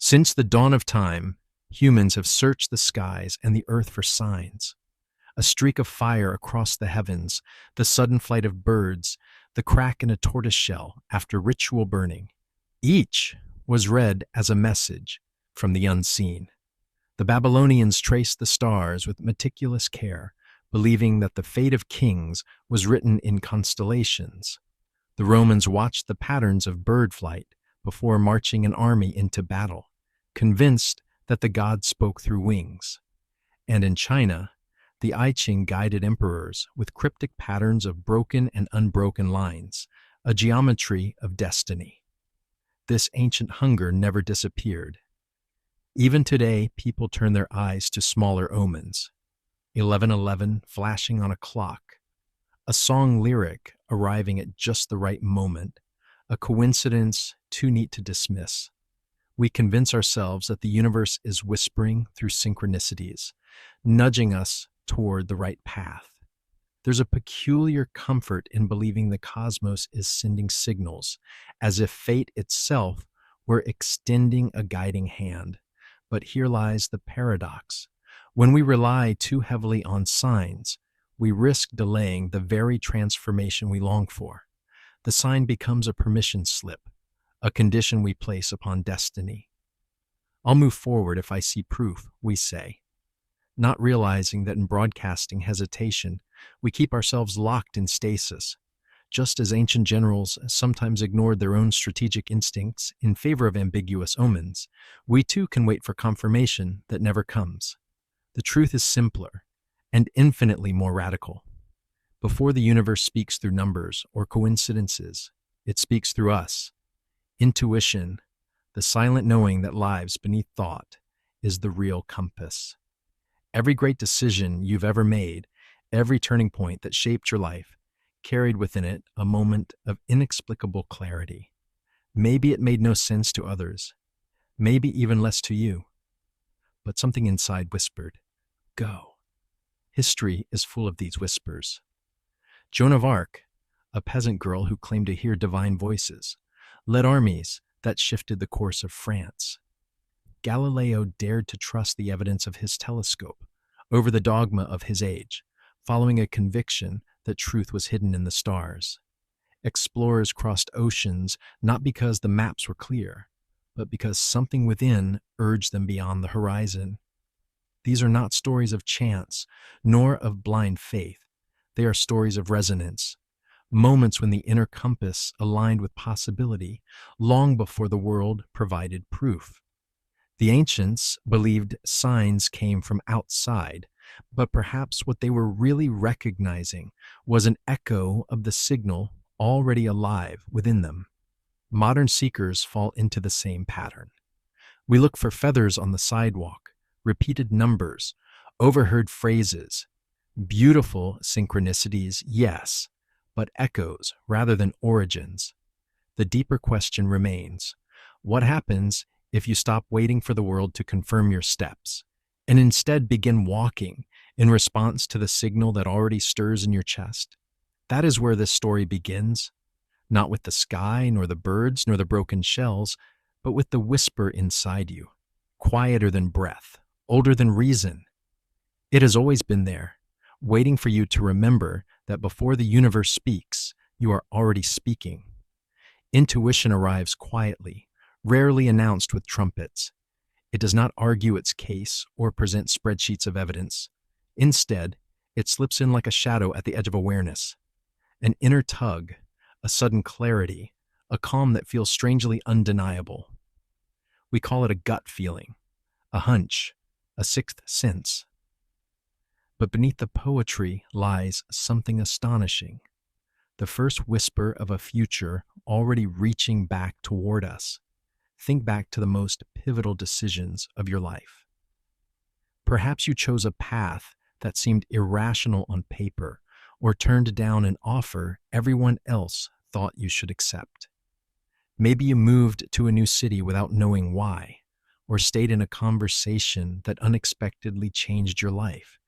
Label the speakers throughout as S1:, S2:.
S1: Since the dawn of time, humans have searched the skies and the earth for signs. A streak of fire across the heavens, the sudden flight of birds, the crack in a tortoise shell after ritual burning. Each was read as a message from the unseen. The Babylonians traced the stars with meticulous care, believing that the fate of kings was written in constellations. The Romans watched the patterns of bird flight before marching an army into battle, convinced that the gods spoke through wings. And in China, the I Ching guided emperors with cryptic patterns of broken and unbroken lines, a geometry of destiny. This ancient hunger never disappeared. Even today, people turn their eyes to smaller omens. 11:11 flashing on a clock, a song lyric arriving at just the right moment, a coincidence too neat to dismiss. We convince ourselves that the universe is whispering through synchronicities, nudging us toward the right path. There's a peculiar comfort in believing the cosmos is sending signals, as if fate itself were extending a guiding hand. But here lies the paradox. When we rely too heavily on signs, we risk delaying the very transformation we long for. The sign becomes a permission slip, a condition we place upon destiny. I'll move forward if I see proof, we say, not realizing that in broadcasting hesitation, we keep ourselves locked in stasis. Just as ancient generals sometimes ignored their own strategic instincts in favor of ambiguous omens, we too can wait for confirmation that never comes. The truth is simpler and infinitely more radical. Before the universe speaks through numbers or coincidences, it speaks through us. Intuition, the silent knowing that lies beneath thought, is the real compass. Every great decision you've ever made, every turning point that shaped your life, carried within it a moment of inexplicable clarity. Maybe it made no sense to others, maybe even less to you, but something inside whispered, "Go." History is full of these whispers. Joan of Arc, a peasant girl who claimed to hear divine voices, led armies that shifted the course of France. Galileo dared to trust the evidence of his telescope over the dogma of his age, following a conviction that truth was hidden in the stars. Explorers crossed oceans not because the maps were clear, but because something within urged them beyond the horizon. These are not stories of chance, nor of blind faith. They are stories of resonance, moments when the inner compass aligned with possibility long before the world provided proof. The ancients believed signs came from outside, but perhaps what they were really recognizing was an echo of the signal already alive within them. Modern seekers fall into the same pattern. We look for feathers on the sidewalk, repeated numbers, overheard phrases. Beautiful synchronicities, yes, but echoes rather than origins. The deeper question remains: what happens if you stop waiting for the world to confirm your steps and instead begin walking in response to the signal that already stirs in your chest? That is where this story begins, not with the sky, nor the birds, nor the broken shells, but with the whisper inside you, quieter than breath, older than reason. It has always been there, waiting for you to remember that before the universe speaks, you are already speaking. Intuition arrives quietly, rarely announced with trumpets. It does not argue its case or present spreadsheets of evidence. Instead, it slips in like a shadow at the edge of awareness. An inner tug, a sudden clarity, a calm that feels strangely undeniable. We call it a gut feeling, a hunch, a sixth sense. But beneath the poetry lies something astonishing. The first whisper of a future already reaching back toward us. Think back to the most pivotal decisions of your life. Perhaps you chose a path that seemed irrational on paper, or turned down an offer everyone else thought you should accept. Maybe you moved to a new city without knowing why, or stayed in a conversation that unexpectedly changed your life.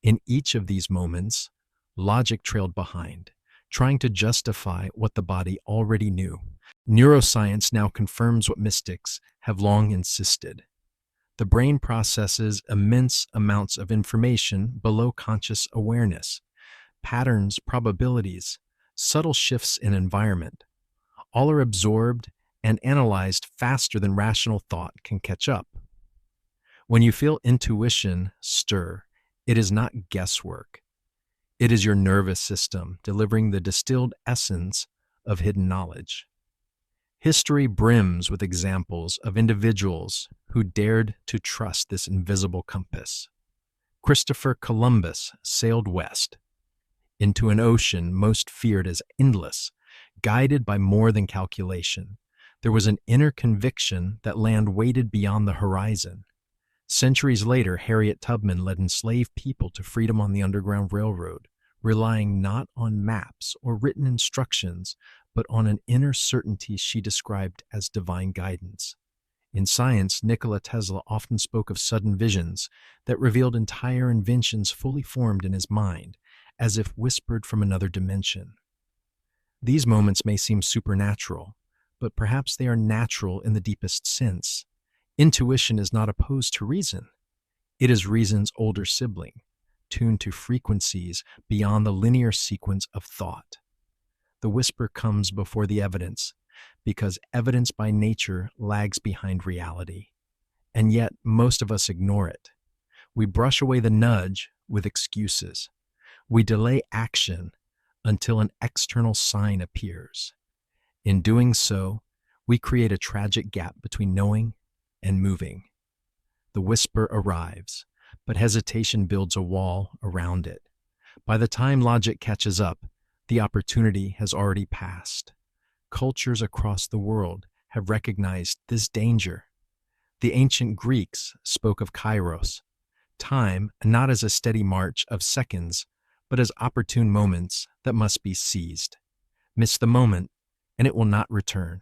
S1: In each of these moments, logic trailed behind, trying to justify what the body already knew. Neuroscience now confirms what mystics have long insisted. The brain processes immense amounts of information below conscious awareness. Patterns, probabilities, subtle shifts in environment, all are absorbed and analyzed faster than rational thought can catch up. When you feel intuition stir, it is not guesswork. It is your nervous system delivering the distilled essence of hidden knowledge. History brims with examples of individuals who dared to trust this invisible compass. Christopher Columbus sailed west into an ocean most feared as endless, guided by more than calculation. There was an inner conviction that land waited beyond the horizon. Centuries later, Harriet Tubman led enslaved people to freedom on the Underground Railroad, relying not on maps or written instructions, but on an inner certainty she described as divine guidance. In science, Nikola Tesla often spoke of sudden visions that revealed entire inventions fully formed in his mind, as if whispered from another dimension. These moments may seem supernatural, but perhaps they are natural in the deepest sense. Intuition is not opposed to reason. It is reason's older sibling, tuned to frequencies beyond the linear sequence of thought. The whisper comes before the evidence, because evidence by nature lags behind reality. And yet, most of us ignore it. We brush away the nudge with excuses. We delay action until an external sign appears. In doing so, we create a tragic gap between knowing and moving. The whisper arrives, but hesitation builds a wall around it. By the time logic catches up, the opportunity has already passed. Cultures across the world have recognized this danger. The ancient Greeks spoke of kairos, time not as a steady march of seconds, but as opportune moments that must be seized. Miss the moment, and it will not return.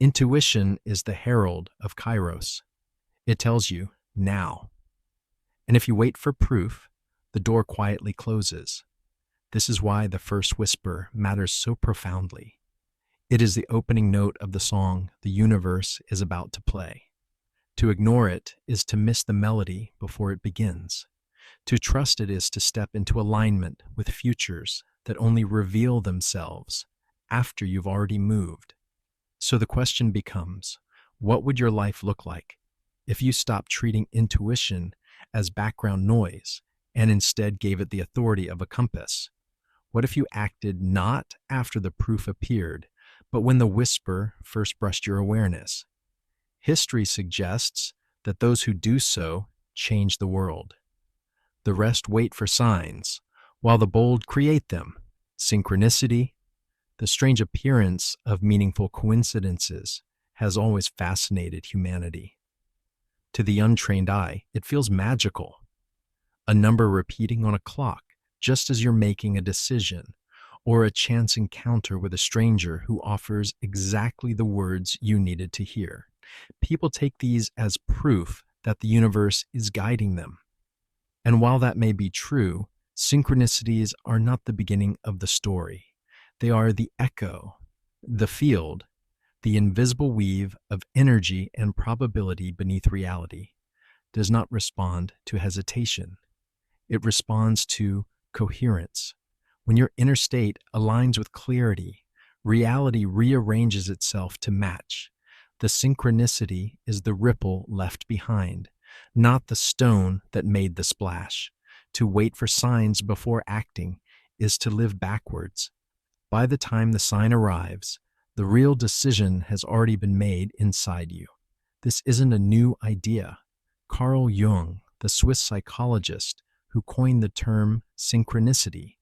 S1: Intuition is the herald of kairos. It tells you now. And if you wait for proof, the door quietly closes. This is why the first whisper matters so profoundly. It is the opening note of the song the universe is about to play. To ignore it is to miss the melody before it begins. To trust it is to step into alignment with futures that only reveal themselves after you've already moved. So the question becomes, what would your life look like if you stopped treating intuition as background noise and instead gave it the authority of a compass? What if you acted not after the proof appeared, but when the whisper first brushed your awareness? History suggests that those who do so change the world. The rest wait for signs, while the bold create them. Synchronicity, the strange appearance of meaningful coincidences, has always fascinated humanity. To the untrained eye, it feels magical. A number repeating on a clock, just as you're making a decision, or a chance encounter with a stranger who offers exactly the words you needed to hear. People take these as proof that the universe is guiding them. And while that may be true, synchronicities are not the beginning of the story. They are the echo, the field, the invisible weave of energy and probability beneath reality. Does not respond to hesitation. It responds to coherence. When your inner state aligns with clarity, reality rearranges itself to match. The synchronicity is the ripple left behind, not the stone that made the splash. To wait for signs before acting is to live backwards. By the time the sign arrives, the real decision has already been made inside you. This isn't a new idea. Carl Jung, the Swiss psychologist who coined the term synchronicity,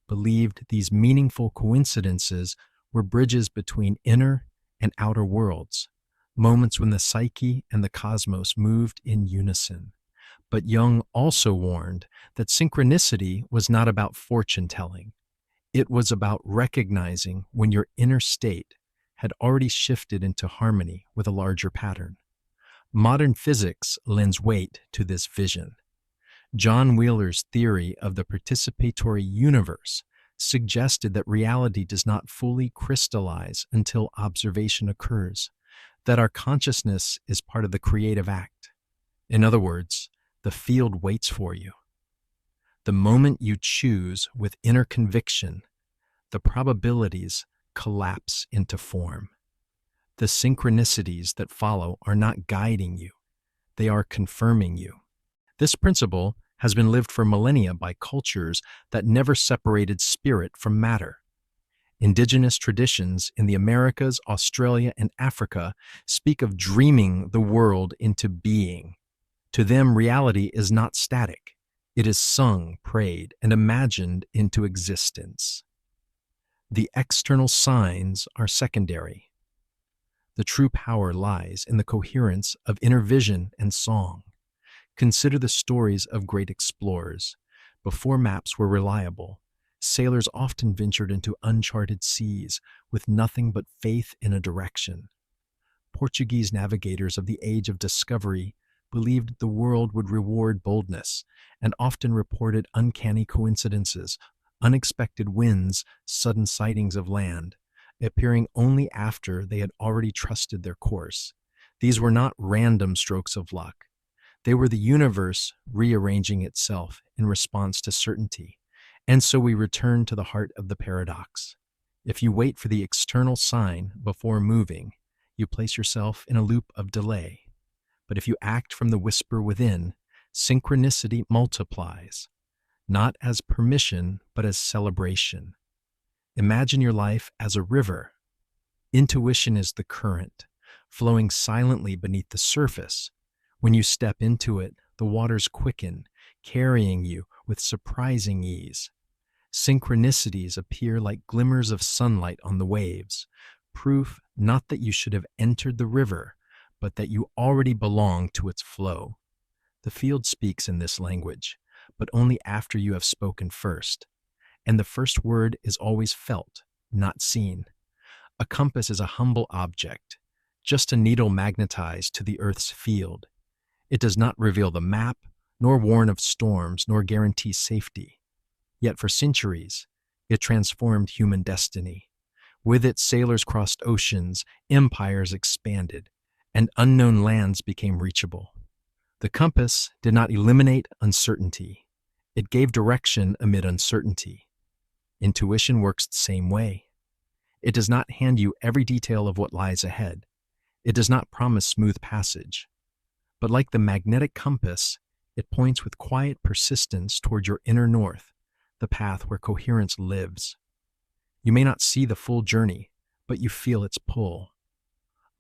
S1: believed these meaningful coincidences were bridges between inner and outer worlds, moments when the psyche and the cosmos moved in unison. But Jung also warned that synchronicity was not about fortune-telling. It was about recognizing when your inner state had already shifted into harmony with a larger pattern. Modern physics lends weight to this vision. John Wheeler's theory of the participatory universe suggested that reality does not fully crystallize until observation occurs, that our consciousness is part of the creative act. In other words, the field waits for you. The moment you choose with inner conviction, the probabilities collapse into form. The synchronicities that follow are not guiding you, they are confirming you. This principle has been lived for millennia by cultures that never separated spirit from matter. Indigenous traditions in the Americas, Australia, and Africa speak of dreaming the world into being. To them, reality is not static. It is sung, prayed, and imagined into existence. The external signs are secondary. The true power lies in the coherence of inner vision and song. Consider the stories of great explorers. Before maps were reliable, sailors often ventured into uncharted seas with nothing but faith in a direction. Portuguese navigators of the age of discovery believed the world would reward boldness and often reported uncanny coincidences, unexpected winds, sudden sightings of land, appearing only after they had already trusted their course. These were not random strokes of luck. They were the universe rearranging itself in response to certainty. And so we return to the heart of the paradox. If you wait for the external sign before moving, you place yourself in a loop of delay. But if you act from the whisper within, synchronicity multiplies, not as permission, but as celebration. Imagine your life as a river. Intuition is the current, flowing silently beneath the surface. When you step into it, the waters quicken, carrying you with surprising ease. Synchronicities appear like glimmers of sunlight on the waves, proof not that you should have entered the river, but that you already belong to its flow. The field speaks in this language, but only after you have spoken first. And the first word is always felt, not seen. A compass is a humble object, just a needle magnetized to the Earth's field. It does not reveal the map, nor warn of storms, nor guarantee safety. Yet for centuries, it transformed human destiny. With it, sailors crossed oceans, empires expanded, and unknown lands became reachable. The compass did not eliminate uncertainty. It gave direction amid uncertainty. Intuition works the same way. It does not hand you every detail of what lies ahead. It does not promise smooth passage. But like the magnetic compass, it points with quiet persistence toward your inner north, the path where coherence lives. You may not see the full journey, but you feel its pull.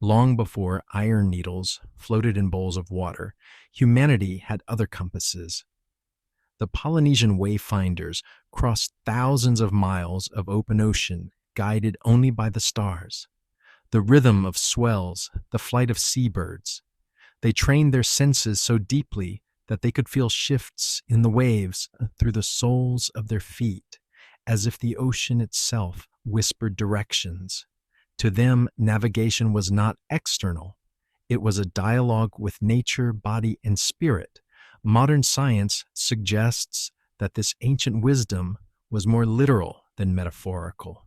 S1: Long before iron needles floated in bowls of water, humanity had other compasses. The Polynesian wayfinders crossed thousands of miles of open ocean, guided only by the stars. The rhythm of swells, the flight of seabirds. They trained their senses so deeply that they could feel shifts in the waves through the soles of their feet, as if the ocean itself whispered directions. To them, navigation was not external. It was a dialogue with nature, body, and spirit. Modern science suggests that this ancient wisdom was more literal than metaphorical.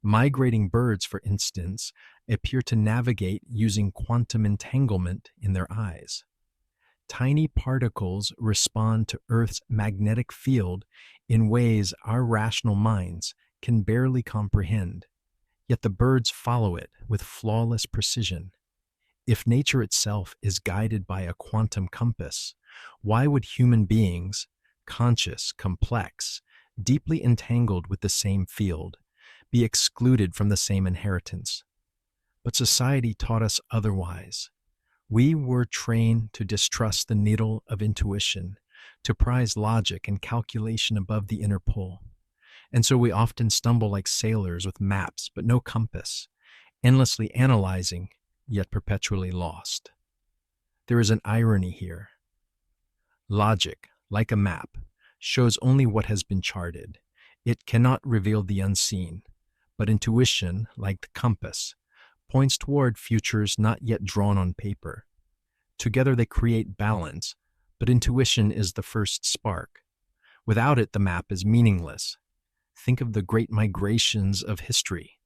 S1: Migrating birds, for instance, appear to navigate using quantum entanglement in their eyes. Tiny particles respond to Earth's magnetic field in ways our rational minds can barely comprehend, yet the birds follow it with flawless precision. If nature itself is guided by a quantum compass, why would human beings, conscious, complex, deeply entangled with the same field, be excluded from the same inheritance? But society taught us otherwise. We were trained to distrust the needle of intuition, to prize logic and calculation above the inner pull. And so we often stumble like sailors with maps but no compass, endlessly analyzing, yet perpetually lost. There is an irony here. Logic, like a map, shows only what has been charted. It cannot reveal the unseen, but intuition, like the compass, points toward futures not yet drawn on paper. Together they create balance, but intuition is the first spark. Without it, the map is meaningless. Think of the great migrations of history.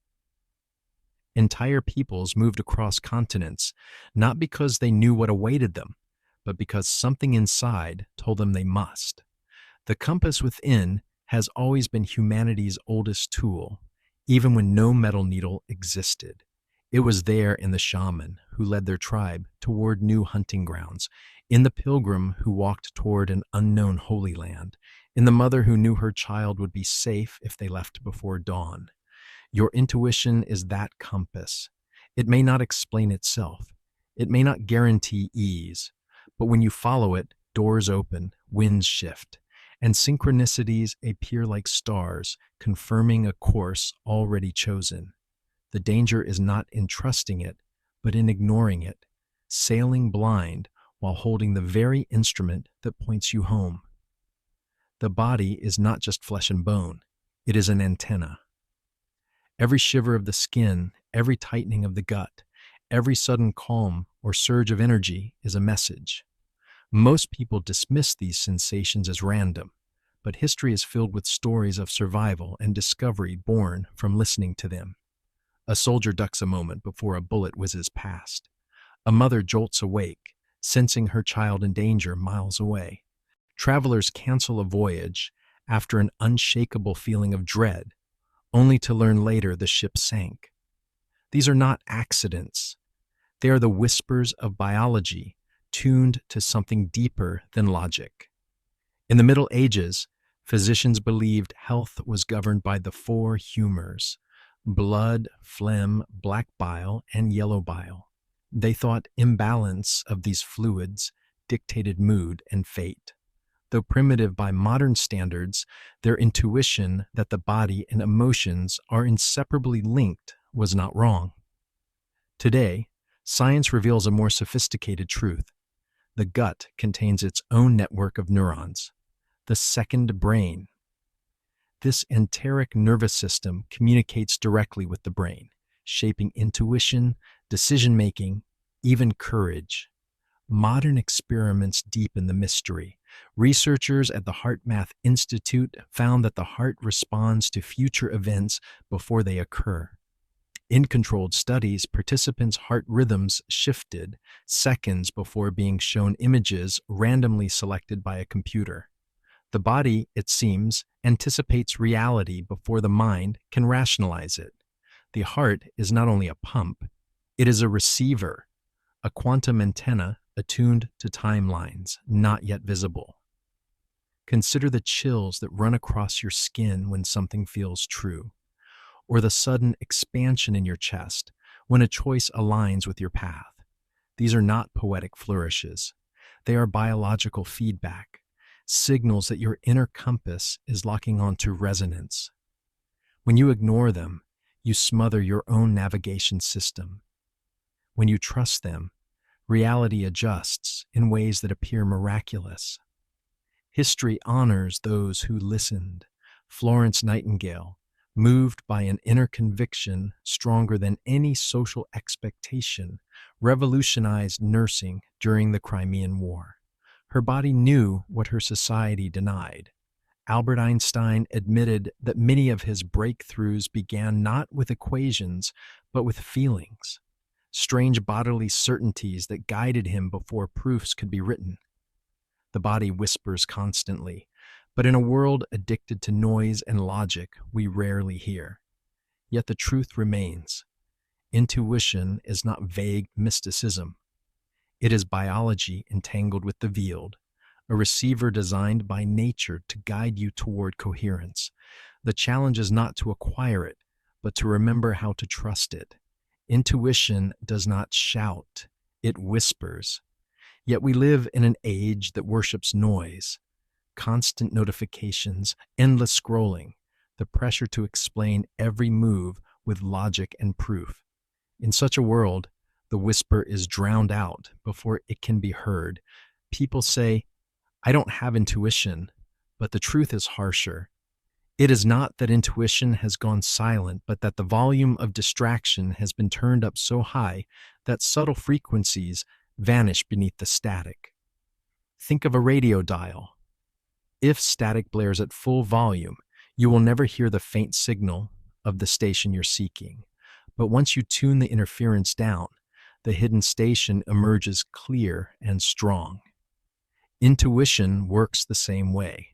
S1: Entire peoples moved across continents, not because they knew what awaited them, but because something inside told them they must. The compass within has always been humanity's oldest tool, even when no metal needle existed. It was there in the shaman who led their tribe toward new hunting grounds, in the pilgrim who walked toward an unknown holy land, in the mother who knew her child would be safe if they left before dawn. Your intuition is that compass. It may not explain itself. It may not guarantee ease. But when you follow it, doors open, winds shift, and synchronicities appear like stars, confirming a course already chosen. The danger is not in trusting it, but in ignoring it, sailing blind while holding the very instrument that points you home. The body is not just flesh and bone. It is an antenna. Every shiver of the skin, every tightening of the gut, every sudden calm or surge of energy is a message. Most people dismiss these sensations as random, but history is filled with stories of survival and discovery born from listening to them. A soldier ducks a moment before a bullet whizzes past. A mother jolts awake, sensing her child in danger miles away. Travelers cancel a voyage after an unshakable feeling of dread, only to learn later the ship sank. These are not accidents. They are the whispers of biology, tuned to something deeper than logic. In the Middle Ages, physicians believed health was governed by the four humors: blood, phlegm, black bile, and yellow bile. They thought imbalance of these fluids dictated mood and fate. Though primitive by modern standards, their intuition that the body and emotions are inseparably linked was not wrong. Today, science reveals a more sophisticated truth. The gut contains its own network of neurons, the second brain. This enteric nervous system communicates directly with the brain, shaping intuition, decision-making, even courage. Modern experiments deepen the mystery. Researchers at the HeartMath Institute found that the heart responds to future events before they occur. In controlled studies, participants' heart rhythms shifted seconds before being shown images randomly selected by a computer. The body, it seems, anticipates reality before the mind can rationalize it. The heart is not only a pump, it is a receiver, a quantum antenna attuned to timelines not yet visible. Consider the chills that run across your skin when something feels true, or the sudden expansion in your chest when a choice aligns with your path. These are not poetic flourishes. They are biological feedback, signals that your inner compass is locking onto resonance. When you ignore them, you smother your own navigation system. When you trust them, reality adjusts in ways that appear miraculous. History honors those who listened. Florence Nightingale, moved by an inner conviction stronger than any social expectation, revolutionized nursing during the Crimean War. Her body knew what her society denied. Albert Einstein admitted that many of his breakthroughs began not with equations, but with feelings, strange bodily certainties that guided him before proofs could be written. The body whispers constantly, but in a world addicted to noise and logic, we rarely hear. Yet the truth remains. Intuition is not vague mysticism. It is biology entangled with the veiled, a receiver designed by nature to guide you toward coherence. The challenge is not to acquire it, but to remember how to trust it. Intuition does not shout, it whispers. Yet we live in an age that worships noise, constant notifications, endless scrolling, the pressure to explain every move with logic and proof. In such a world, the whisper is drowned out before it can be heard. People say, "I don't have intuition," but the truth is harsher. It is not that intuition has gone silent, but that the volume of distraction has been turned up so high that subtle frequencies vanish beneath the static. Think of a radio dial. If static blares at full volume, You will never hear the faint signal of the station you're seeking. But once you tune the interference down, the hidden station emerges clear and strong. Intuition works the same way.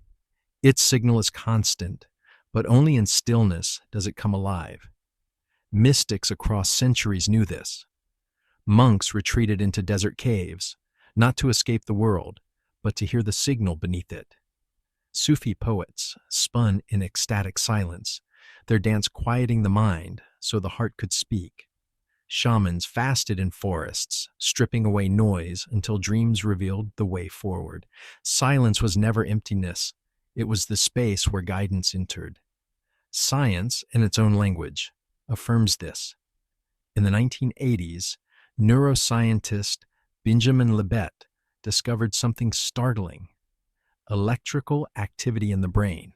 S1: Its signal is constant, but only in stillness does it come alive. Mystics across centuries knew this. Monks retreated into desert caves, not to escape the world, but to hear the signal beneath it. Sufi poets spun in ecstatic silence, their dance quieting the mind so the heart could speak. Shamans fasted in forests, stripping away noise until dreams revealed the way forward. Silence was never emptiness. It was the space where guidance entered. Science, in its own language, affirms this. In the 1980s, neuroscientist Benjamin Libet discovered something startling: electrical activity in the brain,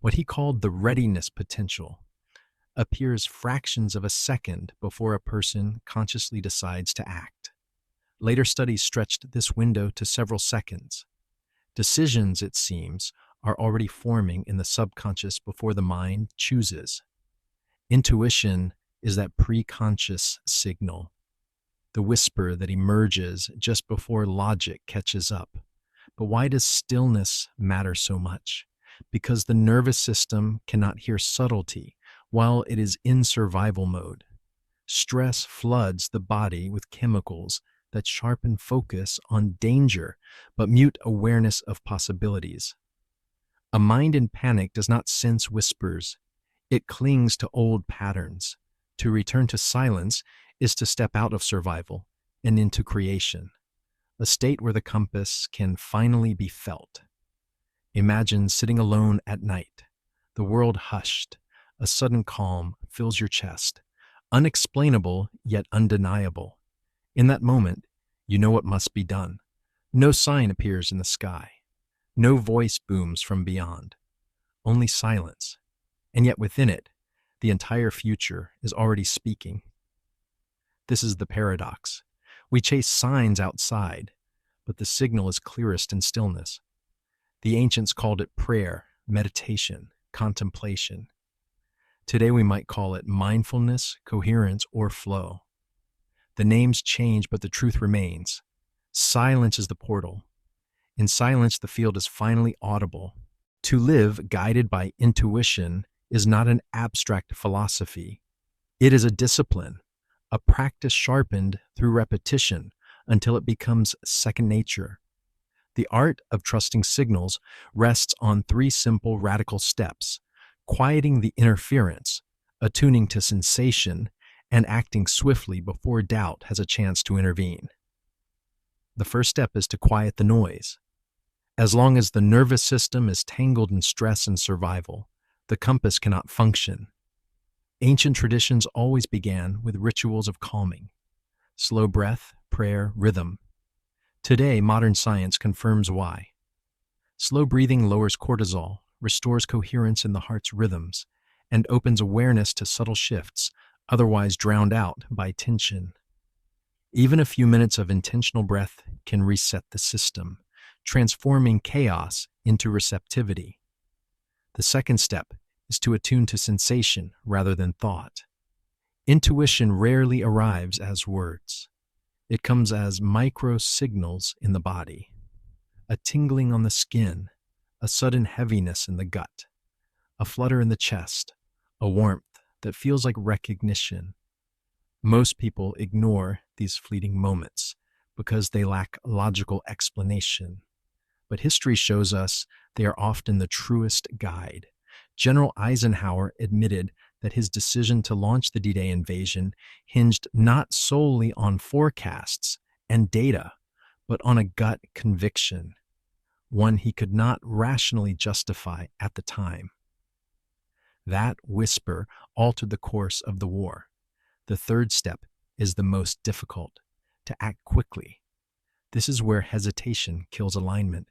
S1: what he called the readiness potential, appears fractions of a second before a person consciously decides to act. Later studies stretched this window to several seconds. Decisions, it seems, are already forming in the subconscious before the mind chooses. Intuition is that preconscious signal, the whisper that emerges just before logic catches up. But why does stillness matter so much? Because the nervous system cannot hear subtlety while it is in survival mode. Stress floods the body with chemicals that sharpen focus on danger but mute awareness of possibilities. A mind in panic does not sense whispers. It clings to old patterns. To return to silence is to step out of survival and into creation, a state where the compass can finally be felt. Imagine sitting alone at night, the world hushed. A sudden calm fills your chest, unexplainable yet undeniable. In that moment, you know what must be done. No sign appears in the sky. No voice booms from beyond. Only silence. And yet within it, the entire future is already speaking. This is the paradox. We chase signs outside, but the signal is clearest in stillness. The ancients called it prayer, meditation, contemplation. Today we might call it mindfulness, coherence, or flow. The names change, but the truth remains. Silence is the portal. In silence, the field is finally audible. To live guided by intuition is not an abstract philosophy. It is a discipline, a practice sharpened through repetition until it becomes second nature. The art of trusting signals rests on three simple radical steps: quieting the interference, attuning to sensation, and acting swiftly before doubt has a chance to intervene. The first step is to quiet the noise. As long as the nervous system is tangled in stress and survival, the compass cannot function. Ancient traditions always began with rituals of calming: slow breath, prayer, rhythm. Today, modern science confirms why. Slow breathing lowers cortisol, restores coherence in the heart's rhythms, and opens awareness to subtle shifts otherwise drowned out by tension. Even a few minutes of intentional breath can reset the system, transforming chaos into receptivity. The second step is to attune to sensation rather than thought. Intuition rarely arrives as words. It comes as micro signals in the body: a tingling on the skin, a sudden heaviness in the gut, a flutter in the chest, a warmth that feels like recognition. Most people ignore these fleeting moments because they lack logical explanation. But history shows us they are often the truest guide. General Eisenhower admitted that his decision to launch the D-Day invasion hinged not solely on forecasts and data, but on a gut conviction, one he could not rationally justify at the time. That whisper altered the course of the war. The third step is the most difficult: to act quickly. This is where hesitation kills alignment.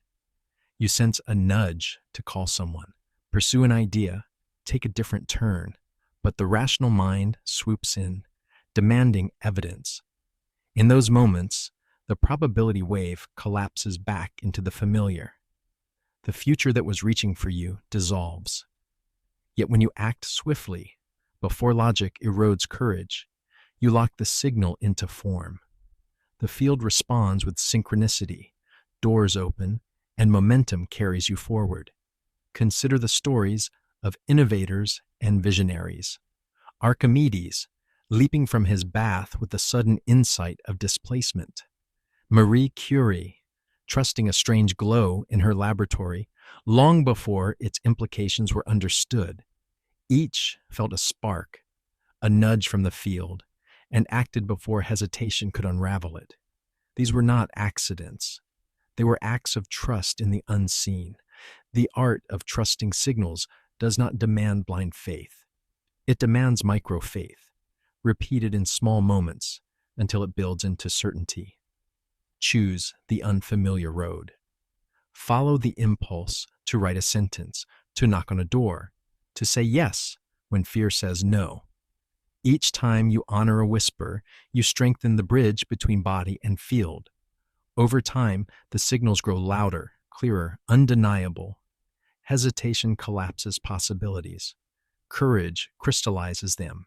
S1: You sense a nudge to call someone, pursue an idea, take a different turn, but the rational mind swoops in, demanding evidence. In those moments, the probability wave collapses back into the familiar. The future that was reaching for you dissolves. Yet when you act swiftly, before logic erodes courage, you lock the signal into form. The field responds with synchronicity, doors open, and momentum carries you forward. Consider the stories of innovators and visionaries. Archimedes, leaping from his bath with the sudden insight of displacement. Marie Curie, trusting a strange glow in her laboratory long before its implications were understood. Each felt a spark, a nudge from the field, and acted before hesitation could unravel it. These were not accidents. They were acts of trust in the unseen. The art of trusting signals does not demand blind faith. It demands micro faith, repeated in small moments until it builds into certainty. Choose the unfamiliar road. Follow the impulse to write a sentence, to knock on a door, to say yes when fear says no. Each time you honor a whisper, you strengthen the bridge between body and field. Over time, the signals grow louder, clearer, undeniable. Hesitation collapses possibilities. Courage crystallizes them.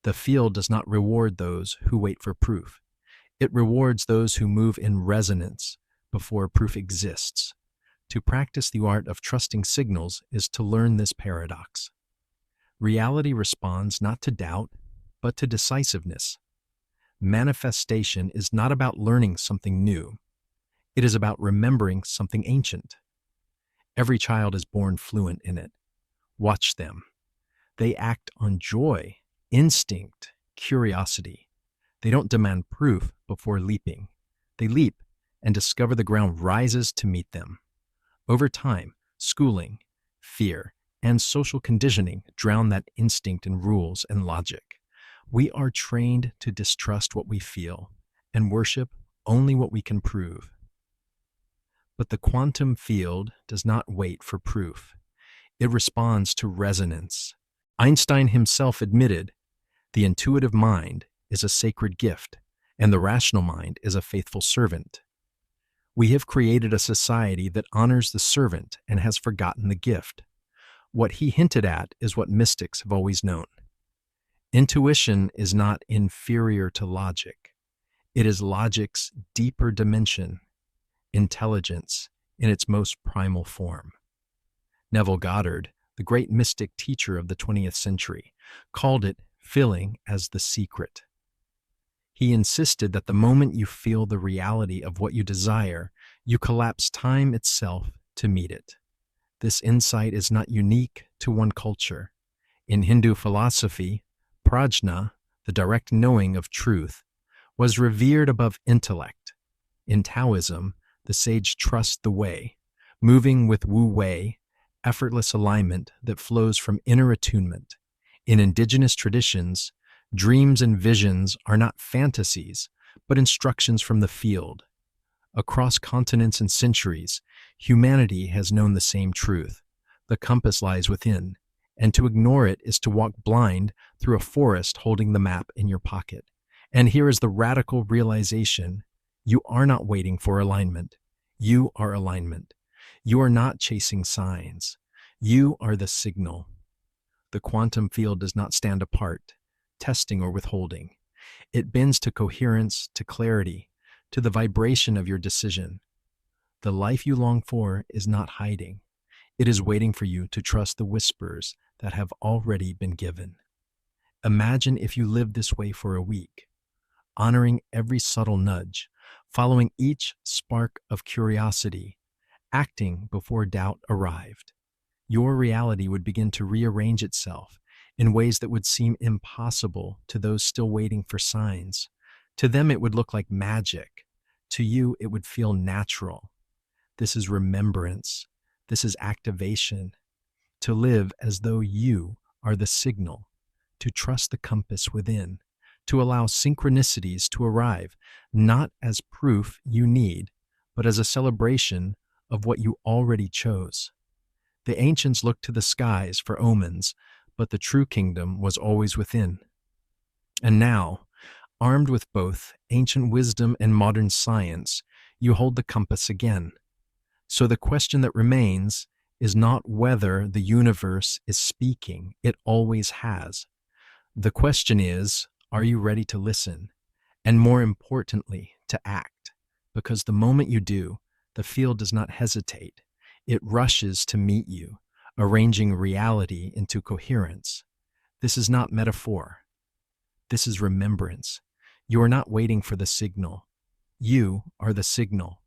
S1: The field does not reward those who wait for proof. It rewards those who move in resonance before proof exists. To practice the art of trusting signals is to learn this paradox. Reality responds not to doubt, but to decisiveness. Manifestation is not about learning something new. It is about remembering something ancient. Every child is born fluent in it. Watch them. They act on joy, instinct, curiosity. They don't demand proof before leaping. They leap and discover the ground rises to meet them. Over time, schooling, fear, and social conditioning drown that instinct in rules and logic. We are trained to distrust what we feel and worship only what we can prove. But the quantum field does not wait for proof. It responds to resonance. Einstein himself admitted, the intuitive mind is a sacred gift, and the rational mind is a faithful servant. We have created a society that honors the servant and has forgotten the gift. What he hinted at is what mystics have always known. Intuition is not inferior to logic. It is logic's deeper dimension, intelligence in its most primal form. Neville Goddard, the great mystic teacher of the 20th century, called it feeling as the secret. He insisted that the moment you feel the reality of what you desire, you collapse time itself to meet it. This insight is not unique to one culture. In Hindu philosophy, prajna, the direct knowing of truth, was revered above intellect. In Taoism, the sage trusts the way, moving with wu wei, effortless alignment that flows from inner attunement. In indigenous traditions, dreams and visions are not fantasies, but instructions from the field. Across continents and centuries, humanity has known the same truth. The compass lies within, and to ignore it is to walk blind through a forest holding the map in your pocket. And here is the radical realization: you are not waiting for alignment. You are alignment. You are not chasing signs. You are the signal. The quantum field does not stand apart, testing or withholding. It bends to coherence, to clarity, to the vibration of your decision. The life you long for is not hiding. It is waiting for you to trust the whispers that have already been given. Imagine if you lived this way for a week, honoring every subtle nudge, following each spark of curiosity, acting before doubt arrived. Your reality would begin to rearrange itself in ways that would seem impossible to those still waiting for signs. To them, it would look like magic. To you, it would feel natural. This is remembrance. This is activation. To live as though you are the signal, to trust the compass within, to allow synchronicities to arrive, not as proof you need, but as a celebration of what you already chose. The ancients looked to the skies for omens, but the true kingdom was always within. And now, armed with both ancient wisdom and modern science, you hold the compass again. So the question that remains is not whether the universe is speaking, it always has. The question is, are you ready to listen? And more importantly, to act. Because the moment you do, the field does not hesitate. It rushes to meet you, arranging reality into coherence. This is not metaphor. This is remembrance. You are not waiting for the signal. You are the signal.